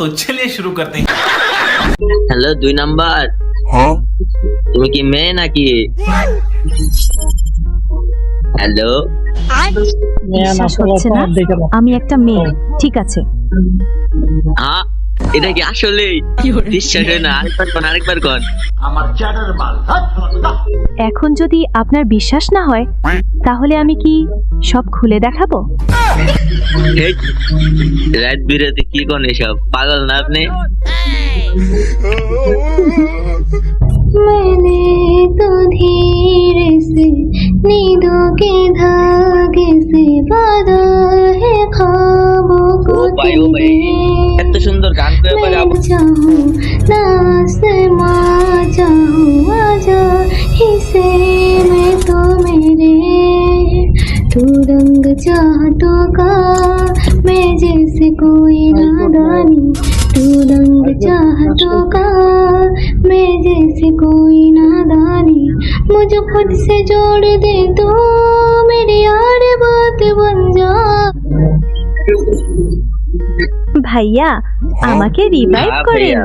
तो चलिए शुरू करते हैं। হ্যালো 2 নাম্বার, তুমি কি মেয়ে নাকি? হ্যালো, বিশ্বাস হচ্ছে না আমি একটা মেয়ে, ঠিক আছে? হ্যাঁ এটা কি আসলেই বিশ্বাস হয় না? আরেকবার কোন। এখন যদি আপনার বিশ্বাস না হয় তাহলে আমি কি সব খুলে দেখাবো? হেই, রাত বিরাতে কি কোন এসব? পাগল না আপনি? मैंने तो धीरे से नींदों के धागे से बांधा है ख्वाबों को ও ভাই এত সুন্দর গান করে পারে আপু। मैं चाहूं ना आसमां चाहूं आजा हिस्से में तो मेरे तू रंग चाहतों का मैं जैसे कोई नादानी तू रंग चाहतों का मैं जैसे कोई नादानी मुझे खुद से जोड़ दे तो मेरी यार बात बन जा। ভাইয়া আমাকে রিভাইভ না করেন ভাইয়া।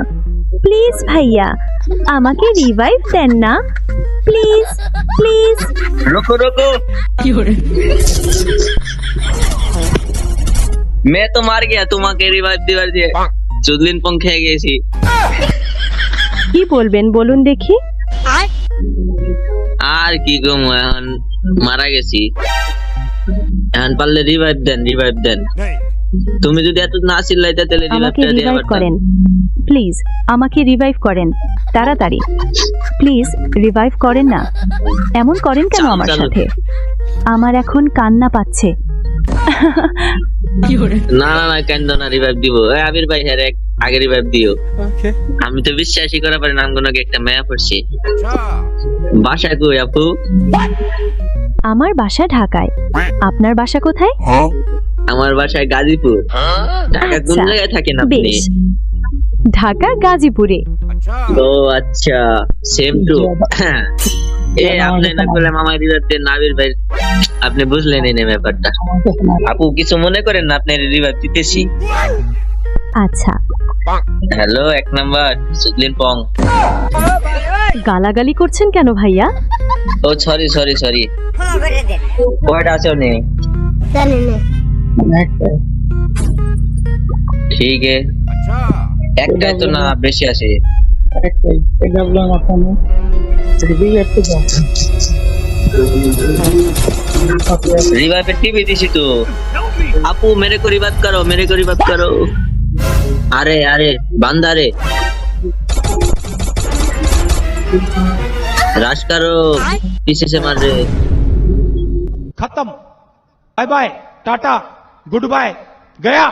প্লিজ, ভাইয়া আমাকে রিভাইভ দেন না, প্লিজ প্লিজ। रुको रुको, मैं तो मार गया তোমাকে রিভাইভ দিবার দিয়ে চুদলিন পং খেয়ে গেছি। কি বলবেন বলুন দেখি? আর কি গো, এখন মারা গেছি। এখন পারলে রিভাইভ দেন। তুমি যদি এত না চিল্লাইতে তাহলে আমাকে রিভাইভটা দিয়ে রিভাইভ পারতাম। করেন প্লিজ, আমাকে রিভাইভ করেন তাড়াতাড়ি, প্লিজ রিভাইভ করেন না। এমন করেন কেন চালু, আমার চালু। সাথে? আমার এখন কান্না পাচ্ছে। না না না, কেন না রিভাইভ দিব। এই আবির ভাই, হ্যাঁ আগে রিভাইভ দিও। আমি তো বিশ্বাসই করা পারি না আমগুলোকে একটা মেয়া পড়ছি। বাসা কই আপু? আমার বাসা ঢাকায়, আপনার বাসা কোথায়? আমার বাসায় গাজীপুর। ঢাকা কোন আচ্ছা, জায়গায় থাকেন আপনি? বেশ, ঢাকা গাজীপুরে। ও আচ্ছা, সেম টু। এ আপনি না বলে মামা রিভাইভ দেন না আবির ভাই, আপনি বুঝলেন এই ব্যাপারটা। আপু কিছু মনে করেন না, আপনি রিভাইভ দিতেছি। আচ্ছা, হ্যালো 1 নাম্বার সুদলিন পং। গালাগালি করছেন কেন ভাইয়া? ও সরি কয়টা আছে উনি? ঠিক है, একটাই তো না, বেশি আছে। रिवाइव पे टीवी दिसी तो आपू मेरे को रिवाइव करो। अरे बंदा रे, राश करो, पीछे से मार रहे। खत्म, bye bye, tata, good bye, गया।